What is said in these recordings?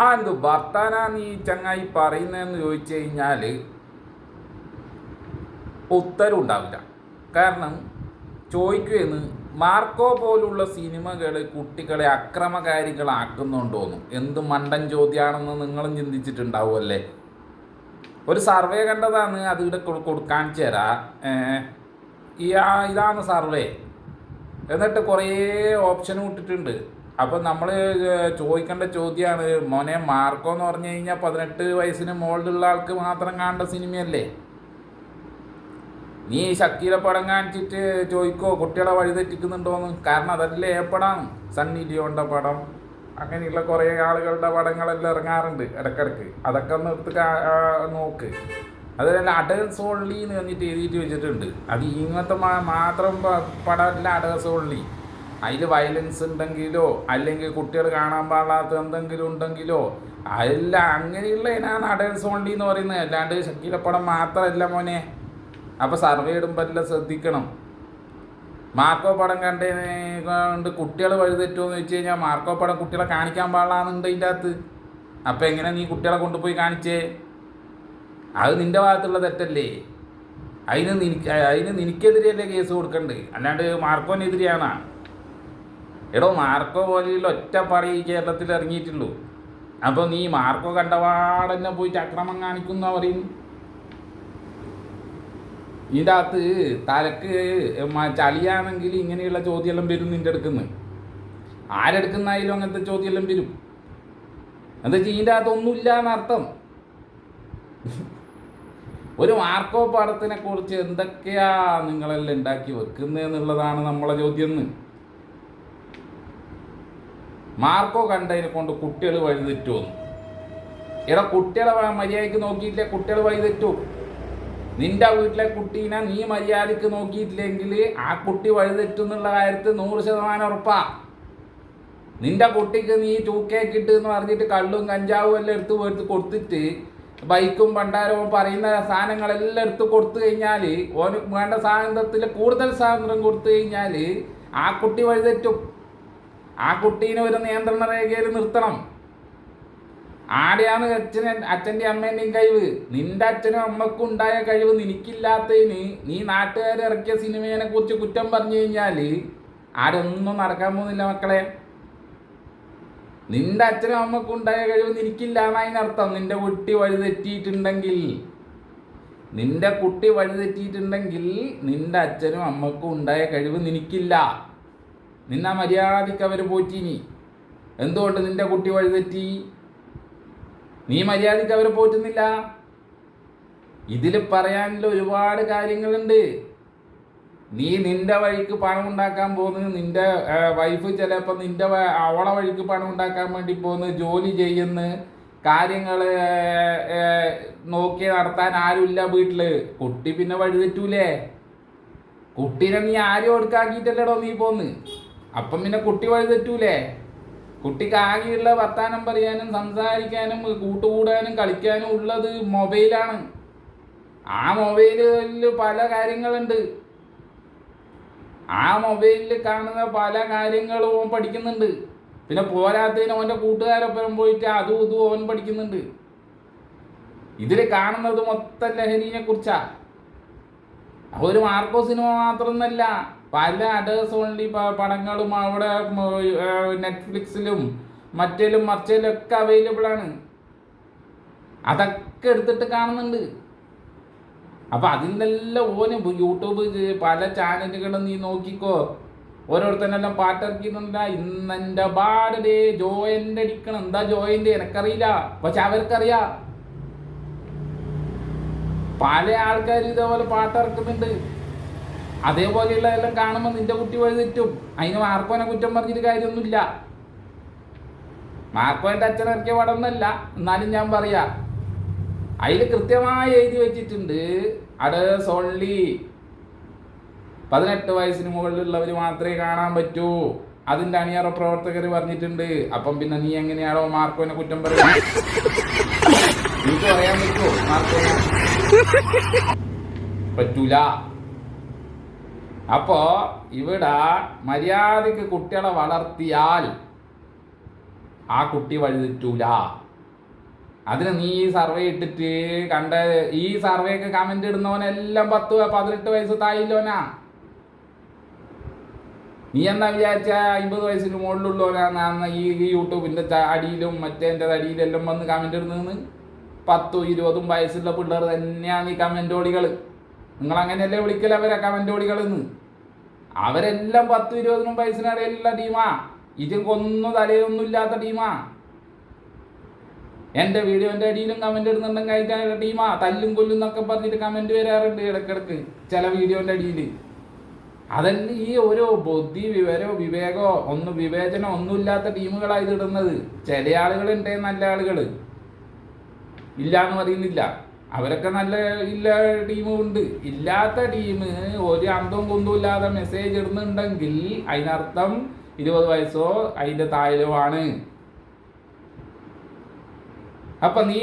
എന്ത് വർത്താനാ നീ ചങ്ങായി പറയുന്നതെന്ന് ചോദിച്ചു കഴിഞ്ഞാൽ ഉത്തരം ഉണ്ടാവില്ല. കാരണം ചോദിക്കുമെന്ന് മാർക്കോ പോലുള്ള സിനിമകൾ കുട്ടികളെ അക്രമകാരികളാക്കുന്നുണ്ടോന്നും എന്ത് മണ്ടൻ ചോദ്യമാണെന്ന് നിങ്ങളും ചിന്തിച്ചിട്ടുണ്ടാവുമല്ലേ. ഒരു സർവേ കണ്ടതാണ്, അത് ഇവിടെ കാണിച്ചു തരാം. ഇതാണ് സർവേ. എന്നിട്ട് കുറേ ഓപ്ഷൻ ഇട്ടിട്ടുണ്ട്. അപ്പം നമ്മൾ ചോദിക്കേണ്ട ചോദ്യമാണ്, മോനെ മാർക്കോ എന്ന് പറഞ്ഞു കഴിഞ്ഞാൽ 18 വയസ്സിന് മുകളിലുള്ള ആൾക്ക് മാത്രം കാണേണ്ട സിനിമയല്ലേ. നീ ഷക്കീല പടം കാണിച്ചിട്ട് ചോദിക്കോ കുട്ടികളെ വഴിതെറ്റിക്കുന്നുണ്ടോയെന്ന്. കാരണം അതല്ലേ പടം, സണ്ണി ലിയോണിൻ്റെ പടം, അങ്ങനെയുള്ള കുറേ ആളുകളുടെ പടങ്ങളെല്ലാം ഇറങ്ങാറുണ്ട് ഇടയ്ക്കിടയ്ക്ക്. അതൊക്കെ ഒന്ന് എടുത്ത് നോക്ക്. അതുപോലെ അഡേഴ്സ് ഓൺലി എന്ന് പറഞ്ഞിട്ട് എഴുതിയിട്ട് വെച്ചിട്ടുണ്ട്. അത് ഇങ്ങനത്തെ മാത്രം പടമല്ല അഡേഴ്സ് ഓൺലി. അതിൽ വയലൻസ് ഉണ്ടെങ്കിലോ അല്ലെങ്കിൽ കുട്ടികൾ കാണാൻ പാടില്ലാത്ത എന്തെങ്കിലും ഉണ്ടെങ്കിലോ അതെല്ലാം അങ്ങനെയുള്ള ഇനാണ് അഡേഴ്സ് ഓൺലി എന്ന് പറയുന്നത്. അല്ലാണ്ട് ഷക്കീല പടം മാത്രമല്ല മോനെ. അപ്പോൾ സർവേ ഇടുമ്പോൾ എല്ലാം ശ്രദ്ധിക്കണം. മാർക്കോ പടം കണ്ട് കുട്ടികൾ വഴിതെറ്റുമെന്ന് വെച്ച് കഴിഞ്ഞാൽ മാർക്കോ പടം കുട്ടികളെ കാണിക്കാൻ പാടില്ലാന്നുണ്ട് ഇതിൻ്റെ അകത്ത്. അപ്പോൾ എങ്ങനെ നീ കുട്ടികളെ കൊണ്ടുപോയി കാണിച്ചേ? അത് നിൻ്റെ ഭാഗത്തുള്ള തെറ്റല്ലേ. അതിന് നിനക്കെതിരെയല്ലേ കേസ് കൊടുക്കണ്ട്, അല്ലാണ്ട് മാർക്കോനെതിരെയാണ്. എടോ മാർക്കോ പോലെയുള്ള ഒറ്റ പടം ഈ കേരളത്തിൽ ഇറങ്ങിയിട്ടുള്ളൂ. അപ്പോൾ നീ മാർക്കോ കണ്ടപാടന്നെ പോയിട്ട് അക്രമം കാണിക്കുന്ന പറയും. ഇതിൻ്റെ അകത്ത് തലക്ക് ചളിയാണെങ്കിൽ ഇങ്ങനെയുള്ള ചോദ്യമെല്ലാം വരും നിൻ്റെ അടുക്കുന്നത്. ആരെടുക്കുന്നായാലും അങ്ങനത്തെ ചോദ്യമെല്ലാം വരും. എന്താ വെച്ചാൽ ഇതിൻ്റെ അകത്ത് ഒന്നുമില്ല എന്നർത്ഥം. ഒരു മാർക്കോ പടത്തിനെ കുറിച്ച് എന്തൊക്കെയാ നിങ്ങളെല്ലാം ഉണ്ടാക്കി വെക്കുന്നതെന്നുള്ളതാണ് നമ്മളെ ചോദ്യം. മാർക്കോ കണ്ടതിനെ കൊണ്ട് കുട്ടികൾ വഴിതെറ്റുമെന്ന്. എടാ കുട്ടികളെ മര്യാദയ്ക്ക് നോക്കിയിട്ടില്ലേ കുട്ടികൾ വഴിതെറ്റും. നിന്റെ വീട്ടിലെ കുട്ടീനെ നീ മര്യാദയ്ക്ക് നോക്കിയിട്ടില്ലെങ്കിൽ ആ കുട്ടി വഴിതെറ്റുന്നുള്ള കാര്യത്തിൽ 100% ഉറപ്പാ. നിന്റെ കുട്ടിക്ക് നീ 2K കിട്ടുമെന്ന് പറഞ്ഞിട്ട് കള്ളും കഞ്ചാവും എല്ലാം എടുത്ത് കൊടുത്തിട്ട് ബൈക്കും പണ്ടാരവും പറയുന്ന സാധനങ്ങളെല്ലാം എടുത്ത് കൊടുത്തു കഴിഞ്ഞാൽ, ഓന് വേണ്ട സാധനത്തിൽ കൂടുതൽ സാധനം കൊടുത്തു കഴിഞ്ഞാൽ ആ കുട്ടി വഴിതെറ്റും. ആ കുട്ടീനെ ഒരു നിയന്ത്രണ രേഖയിൽ നിർത്തണം. ആടെയാണ് അച്ഛൻ്റെയും അമ്മേൻ്റെയും കഴിവ്. നിന്റെ അച്ഛനും അമ്മക്കും ഉണ്ടായ കഴിവ് നിനക്കില്ലാത്തതിന് നീ നാട്ടുകാർ ഇറക്കിയ സിനിമയെ കുറിച്ച് കുറ്റം പറഞ്ഞു കഴിഞ്ഞാൽ ആരൊന്നും നടക്കാൻ പോകുന്നില്ല മക്കളെ. നിന്റെ അച്ഛനും അമ്മക്കും ഉണ്ടായ കഴിവ് നിനക്കില്ല എന്നതിനർത്ഥം. നിന്റെ കുട്ടി വഴിതെറ്റിയിട്ടുണ്ടെങ്കിൽ നിന്റെ അച്ഛനും അമ്മക്കും ഉണ്ടായ കഴിവ് നിനക്കില്ല. നിന്ന മര്യാദയ്ക്ക് അവർ പോറ്റിനി. എന്തുകൊണ്ട് നിന്റെ കുട്ടി വഴിതെറ്റി? നീ മര്യാദയ്ക്ക് അവരെ പോറ്റുന്നില്ല. ഇതിൽ പറയാനുള്ള ഒരുപാട് കാര്യങ്ങളുണ്ട്. നീ നിന്റെ വഴിക്ക് പണം ഉണ്ടാക്കാൻ പോകുന്നത്, നിന്റെ വൈഫ് ചിലപ്പോൾ അവളെ വഴിക്ക് പണം ഉണ്ടാക്കാൻ വേണ്ടി പോകുന്നത്, ജോലി ചെയ്യുന്ന കാര്യങ്ങൾ നോക്കി നടത്താൻ ആരുമില്ല വീട്ടിൽ. കുട്ടി പിന്നെ വഴിതെറ്റൂലേ? കുട്ടീനെ നീ ആരും ഒടുക്കാക്കിയിട്ടല്ലേടോ നീ പോന്ന്. അപ്പം പിന്നെ കുട്ടി വഴിതെറ്റൂലേ? കുട്ടിക്ക് ആകെയുള്ള വർത്താനം പറയാനും സംസാരിക്കാനും കൂട്ടുകൂടാനും കളിക്കാനും ഉള്ളത് മൊബൈലാണ്. ആ മൊബൈലിൽ പല കാര്യങ്ങളുണ്ട്. ആ മൊബൈലിൽ കാണുന്ന പല കാര്യങ്ങളും ഓൻ പഠിക്കുന്നുണ്ട്. പിന്നെ പോരാത്തതിന് ഓൻ്റെ കൂട്ടുകാരൊപ്പം പോയിട്ട് അതും ഇതും ഓൻ പഠിക്കുന്നുണ്ട്. ഇതിൽ കാണുന്നത് മൊത്തം ലഹരിനെ കുറിച്ചാ. ഒരു മാർക്കോ സിനിമ മാത്രമൊന്നല്ല, പല അഡേഴ്സ് ഓൺലി പടങ്ങളും അവിടെ നെറ്റ്ഫ്ലിക്സിലും മറ്റേലും മറിച്ചേലും ഒക്കെ അവൈലബിൾ ആണ്. അതൊക്കെ എടുത്തിട്ട് കാണുന്നുണ്ട്. അപ്പം അതിനെല്ലാം ഓന് യൂട്യൂബ് പല ചാനലുകളും നീ നോക്കിക്കോ. ഓരോരുത്തരെല്ലാം പാട്ടിറക്കിയിട്ടുണ്ട. ഇന്നെൻ്റെ പാടേ ജോയിൻ്റ് അടിക്കണം. എന്താ ജോയിൻ്റ് എനിക്കറിയില്ല, പക്ഷെ അവർക്കറിയാം. പല ആൾക്കാരും ഇതേപോലെ പാട്ടിറക്കുന്നുണ്ട്. അതേപോലെയുള്ള എല്ലാം കാണുമ്പോൾ നിന്റെ കുട്ടി വഴിതെറ്റും. അതിന് മാർക്കോനെ കുറ്റം പറഞ്ഞിട്ട് കാര്യമൊന്നുമില്ല. മാർക്കോൻ്റെ അച്ഛൻ ഇറക്കിയ പടമൊന്നുമല്ല, എന്നാലും ഞാൻ പറയാം. അതിൽ കൃത്യമായി എഴുതി വെച്ചിട്ടുണ്ട്, അഡേഴ്സ് ഓൺലി, 18 വയസ്സിന് മുകളിലുള്ളവർ മാത്രമേ കാണാൻ പറ്റൂ. അതിൻ്റെ അണിയറ പ്രവർത്തകർ പറഞ്ഞിട്ടുണ്ട്. അപ്പം പിന്നെ നീ എങ്ങനെയാണോ മാർക്കോനെ കുറ്റം പറയുക? എനിക്ക് പറയാൻ പറ്റുമോ മാർക്കോനെ? പറ്റൂല. അപ്പോൾ ഇവിടെ മര്യാദയ്ക്ക് കുട്ടികളെ വളർത്തിയാൽ ആ കുട്ടി വഴിതെറ്റൂല. അതിന് നീ ഈ സർവേ ഇട്ടിട്ട് കണ്ട ഈ സർവേക്ക് കമന്റ് ഇടുന്നവനെല്ലാം 10-18 വയസ്സ് തായില്ലോനാ. നീ എന്നാ വിചാരിച്ച 50 വയസ്സിന് മുകളിലുള്ളവനാ ഈ യൂട്യൂബിന്റെ അടിയിലും മറ്റേൻ്റെ അടിയിലെല്ലാം വന്ന് കമന്റ് ഇടുന്നതെന്ന്? 10-20 വയസ്സുള്ള പിള്ളേർ തന്നെയാണ് ഈ കമന്റോടികൾ. നിങ്ങൾ അങ്ങനെയല്ലേ വിളിക്കല അവരെ കമന്റോടികൾ എന്ന്? അവരെല്ലാം 10-20 വയസ്സിനിടയിലുള്ള ടീമാ. ഇതിക്കൊന്നും തലയൊന്നും ഇല്ലാത്ത ടീമാ. എൻ്റെ വീഡിയോൻ്റെ അടിയിലും കമന്റ് ഇടുന്നുണ്ടെങ്കിൽ അതിൻ്റെ ടീമാ. തല്ലും കൊല്ലും എന്നൊക്കെ പറഞ്ഞിട്ട് കമന്റ് വരാറുണ്ട് ഇടയ്ക്കിടയ്ക്ക് ചില വീഡിയോൻ്റെ അടിയിൽ. അതല്ല ഈ ഓരോ ബുദ്ധി വിവേകോ വിവേചനം ഒന്നുമില്ലാത്ത ടീമുകളാണ് ഇത് ഇടുന്നത്. ചില ആളുകളുണ്ട് നല്ല ആളുകൾ, ഇല്ല എന്ന് പറയുന്നില്ല. അവരൊക്കെ നല്ല ഇല്ല ടീമും ഉണ്ട്. ഇല്ലാത്ത ടീം ഒരു അന്തവും കുന്തവും ഇല്ലാതെ മെസ്സേജ് ഇടുന്നുണ്ടെങ്കിൽ അതിനർത്ഥം 20 വയസ്സോ അതിൻ്റെ താഴെയോ ആണ്. അപ്പൊ നീ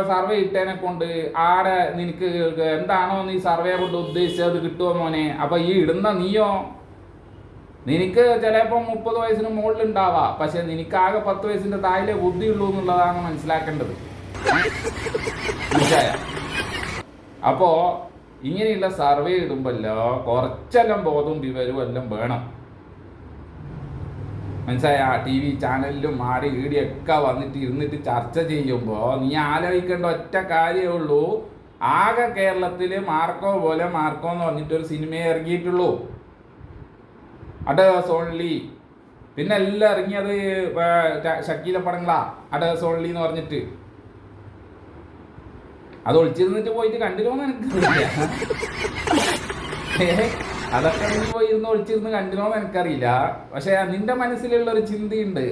സർവേ ഇട്ടേനെ കൊണ്ട് ആടെ നിനക്ക് എന്താണോ നീ സർവേ കൊണ്ട് ഉദ്ദേശിച്ചത് കിട്ടുമോ മോനെ? അപ്പൊ ഈ ഇടുന്ന നീയോ, നിനക്ക് ചിലപ്പോൾ 30 വയസ്സിന് മുകളിലുണ്ടാവാം, പക്ഷെ നിനക്കാകെ 10 വയസ്സിന്റെ താഴെ ബുദ്ധിയുള്ളൂ എന്നുള്ളതാണ് മനസ്സിലാക്കേണ്ടത്. അപ്പോ ഇങ്ങനെയുള്ള സർവേ ഇടുമ്പല്ലോ കുറച്ചെല്ലാം ബോധവും വിവരവും എല്ലാം വേണം. മനസ്സിലായ? TV ചാനലിലും ആടെ ഈടിയൊക്കെ വന്നിട്ട് ഇരുന്നിട്ട് ചർച്ച ചെയ്യുമ്പോൾ നീ ആലോചിക്കേണ്ട ഒറ്റ കാര്യമേ ഉള്ളൂ. ആകെ കേരളത്തിൽ മാർക്കോ എന്ന് പറഞ്ഞിട്ടൊരു സിനിമയെ ഇറങ്ങിയിട്ടുള്ളൂ. അഡേഴ്സ് ഓൺലി. പിന്നെ എല്ലാം ഇറങ്ങിയത് ഷക്കീല പടങ്ങളാ. അഡേഴ്സ് ഓൺലി എന്ന് പറഞ്ഞിട്ട് അത് ഒളിച്ചിരുന്നിട്ട് പോയിട്ട് കണ്ടിരുമോന്ന് എനിക്കറിയില്ല. അതൊക്കെ നീ പോയി ഇരുന്ന് ഒളിച്ചിരുന്ന് കണ്ടിരുമോന്ന് എനിക്കറിയില്ല. പക്ഷെ നിന്റെ മനസ്സിലുള്ളൊരു ചിന്തയുണ്ട്,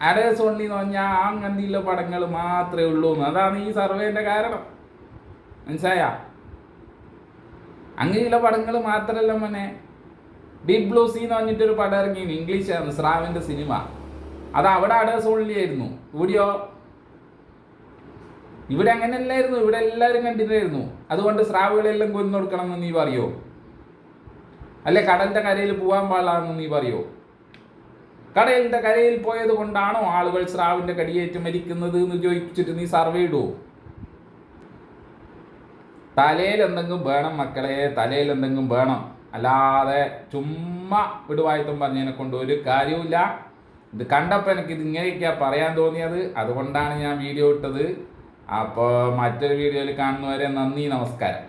അഡേഴ്സ് ഓൺലി എന്ന് പറഞ്ഞാൽ അങ്ങനെയുള്ള പടങ്ങൾ മാത്രമേ ഉള്ളൂ എന്ന്. അതാണ് ഈ സർവേന്റെ കാരണം. മനസ്സിലായ? അങ്ങനെയുള്ള പടങ്ങൾ മാത്രമല്ല മോനെ. ഡീപ് ബ്ലൂ സീ എന്ന് പറഞ്ഞിട്ടൊരു പടം ഇറങ്ങി, ഇംഗ്ലീഷാണ്, സ്രാവിന്റെ സിനിമ. അത് അവിടെ അഡേഴ്സ് ഓൺലി ആയിരുന്നു. ഇവിടെയോ? ഇവിടെ അങ്ങനെയല്ലായിരുന്നു. ഇവിടെ എല്ലാവരും കണ്ടിട്ടായിരുന്നു. അതുകൊണ്ട് സ്രാവുകളെല്ലാം കൊന്നു കൊടുക്കണം എന്ന് നീ പറയോ? അല്ലെ കടലിന്റെ കരയിൽ പോകാൻ പാടില്ലാന്ന് നീ പറയോ? കടലിന്റെ കരയിൽ പോയത് കൊണ്ടാണോ ആളുകൾ സ്രാവിന്റെ കടിയേറ്റ് മരിക്കുന്നത് എന്ന് ചോദിച്ചിട്ട് നീ സർവേ ഇടുവോ? തലയിൽ എന്തെങ്കിലും വേണം മക്കളെ, തലയിൽ എന്തെങ്കിലും വേണം. അല്ലാതെ ചുമ്മാ വിടുവായത്തും പറഞ്ഞതിനെ കൊണ്ട് ഒരു കാര്യവുമില്ല. ഇത് കണ്ടപ്പോൾ എനിക്ക് ഇത് ഇങ്ങനെയൊക്കെയാ പറയാൻ തോന്നിയത്. അതുകൊണ്ടാണ് ഞാൻ വീഡിയോ ഇട്ടത്. അപ്പോൾ മറ്റൊരു വീഡിയോയിൽ കാണുന്നവരെ നന്ദി, നമസ്കാരം.